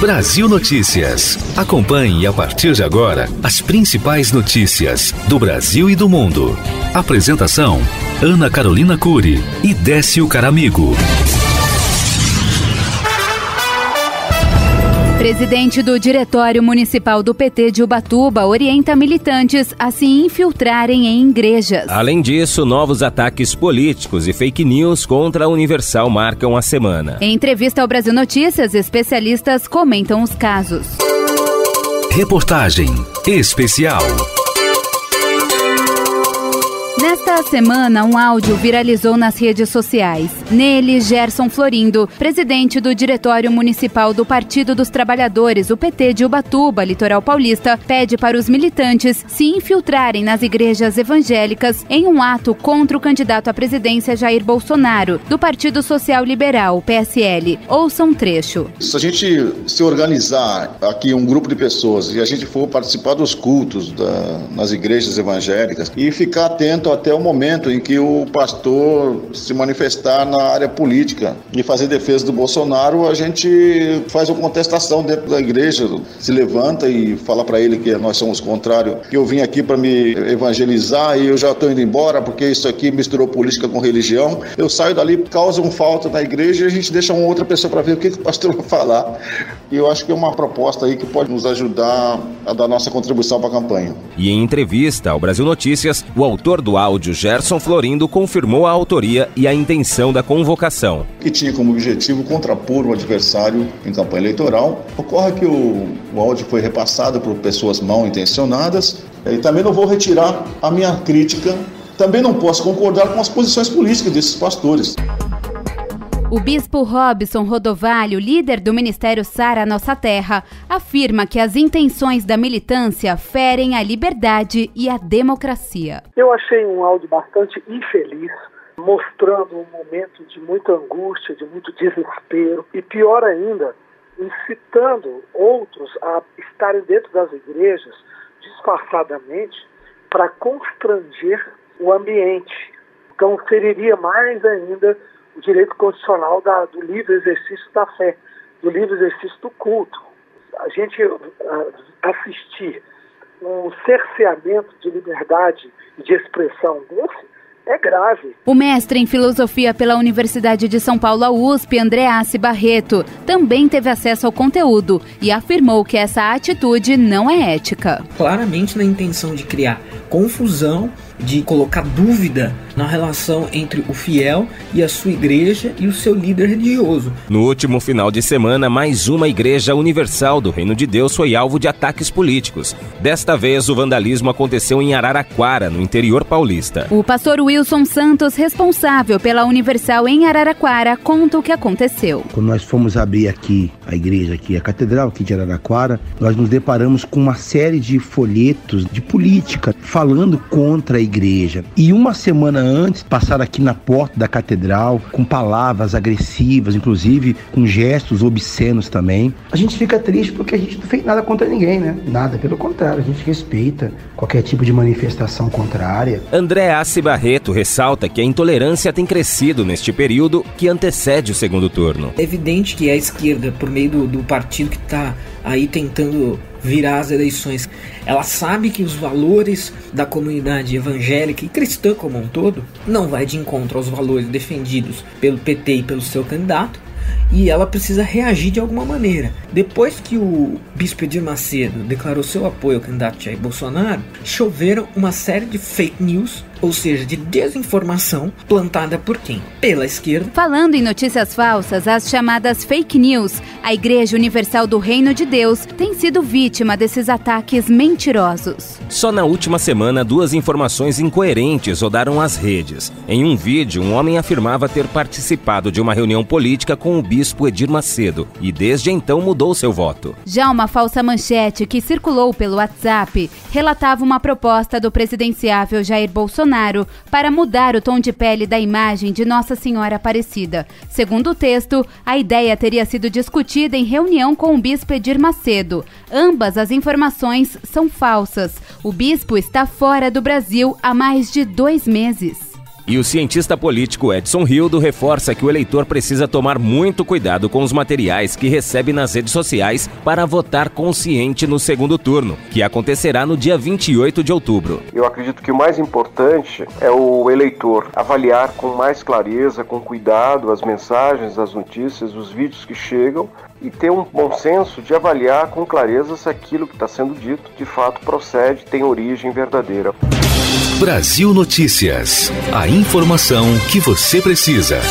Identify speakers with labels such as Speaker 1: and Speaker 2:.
Speaker 1: Brasil Notícias. Acompanhe a partir de agora as principais notícias do Brasil e do mundo. Apresentação: Ana Carolina Cury e Décio Caramigo.
Speaker 2: Presidente do Diretório Municipal do PT de Ubatuba orienta militantes a se infiltrarem em igrejas.
Speaker 3: Além disso, novos ataques políticos e fake news contra a Universal marcam a semana.
Speaker 2: Em entrevista ao Brasil Notícias, especialistas comentam os casos.
Speaker 1: Reportagem especial.
Speaker 2: Nesta semana, um áudio viralizou nas redes sociais. Nele, Gerson Florindo, presidente do Diretório Municipal do Partido dos Trabalhadores, o PT de Ubatuba, Litoral Paulista, pede para os militantes se infiltrarem nas igrejas evangélicas em um ato contra o candidato à presidência Jair Bolsonaro, do Partido Social Liberal, PSL. Ouça um trecho.
Speaker 4: Se a gente se organizar aqui um grupo de pessoas e a gente for participar dos cultos nas igrejas evangélicas e ficar atento até o momento em que o pastor se manifestar na área política e fazer defesa do Bolsonaro, a gente faz uma contestação dentro da igreja, se levanta e fala para ele que nós somos contrários, que eu vim aqui para me evangelizar e eu já estou indo embora porque isso aqui misturou política com religião. Eu saio dali, causa um falta na igreja e a gente deixa uma outra pessoa para ver o que o pastor vai falar. E eu acho que é uma proposta aí que pode nos ajudar a dar nossa contribuição para a campanha.
Speaker 3: E em entrevista ao Brasil Notícias, o autor do áudio, Gerson Florindo, confirmou a autoria e a intenção da convocação.
Speaker 4: Que tinha como objetivo contrapor o adversário em campanha eleitoral. Ocorre que o áudio foi repassado por pessoas mal intencionadas e também não vou retirar a minha crítica. Também não posso concordar com as posições políticas desses pastores.
Speaker 2: O bispo Robson Rodovalho, líder do Ministério Sara Nossa Terra, afirma que as intenções da militância ferem a liberdade e a democracia.
Speaker 5: Eu achei um áudio bastante infeliz, mostrando um momento de muita angústia, de muito desespero e, pior ainda, incitando outros a estarem dentro das igrejas disfarçadamente para constranger o ambiente. Então, feriria mais ainda o direito constitucional do livre exercício da fé, do livre exercício do culto. A gente assistir um cerceamento de liberdade e de expressão desse é grave.
Speaker 2: O mestre em filosofia pela Universidade de São Paulo, USP, Andreassi Barreto, também teve acesso ao conteúdo e afirmou que essa atitude não é ética.
Speaker 6: Claramente na intenção de criar confusão, de colocar dúvida na relação entre o fiel e a sua igreja e o seu líder religioso.
Speaker 3: No último final de semana, mais uma igreja universal do Reino de Deus foi alvo de ataques políticos. Desta vez, o vandalismo aconteceu em Araraquara, no interior paulista.
Speaker 2: O pastor Wilson Santos, responsável pela Universal em Araraquara, conta o que aconteceu.
Speaker 7: Quando nós fomos abrir aqui a igreja, a catedral aqui de Araraquara, nós nos deparamos com uma série de folhetos de política falando contra a igreja. E uma semana antes, passaram aqui na porta da catedral com palavras agressivas, inclusive com gestos obscenos também. A gente fica triste porque a gente não fez nada contra ninguém, né? Nada, pelo contrário, a gente respeita qualquer tipo de manifestação contrária.
Speaker 3: Andreassi Barreto ressalta que a intolerância tem crescido neste período que antecede o segundo turno.
Speaker 6: É evidente que a esquerda, por meio do partido que está aí tentando virar as eleições, ela sabe que os valores da comunidade evangélica e cristã como um todo não vai de encontro aos valores defendidos pelo PT e pelo seu candidato, e ela precisa reagir de alguma maneira. Depois que o bispo Edir Macedo declarou seu apoio ao candidato Jair Bolsonaro, choveram uma série de fake news, ou seja, de desinformação plantada por quem? Pela esquerda.
Speaker 2: Falando em notícias falsas, as chamadas fake news, a Igreja Universal do Reino de Deus tem sido vítima desses ataques mentirosos.
Speaker 3: Só na última semana, 2 informações incoerentes rodaram as redes. Em um vídeo, um homem afirmava ter participado de uma reunião política com o bispo Edir Macedo e desde então mudou seu voto.
Speaker 2: Já uma falsa manchete que circulou pelo WhatsApp relatava uma proposta do presidenciável Jair Bolsonaro para mudar o tom de pele da imagem de Nossa Senhora Aparecida. Segundo o texto, a ideia teria sido discutida em reunião com o bispo Edir Macedo. Ambas as informações são falsas. O bispo está fora do Brasil há mais de 2 meses.
Speaker 3: E o cientista político Edson Hildo reforça que o eleitor precisa tomar muito cuidado com os materiais que recebe nas redes sociais para votar consciente no segundo turno, que acontecerá no dia 28 de outubro.
Speaker 8: Eu acredito que o mais importante é o eleitor avaliar com mais clareza, com cuidado, as mensagens, as notícias, os vídeos que chegam e ter um bom senso de avaliar com clareza se aquilo que está sendo dito de fato procede, tem origem verdadeira.
Speaker 1: Brasil Notícias. A informação que você precisa.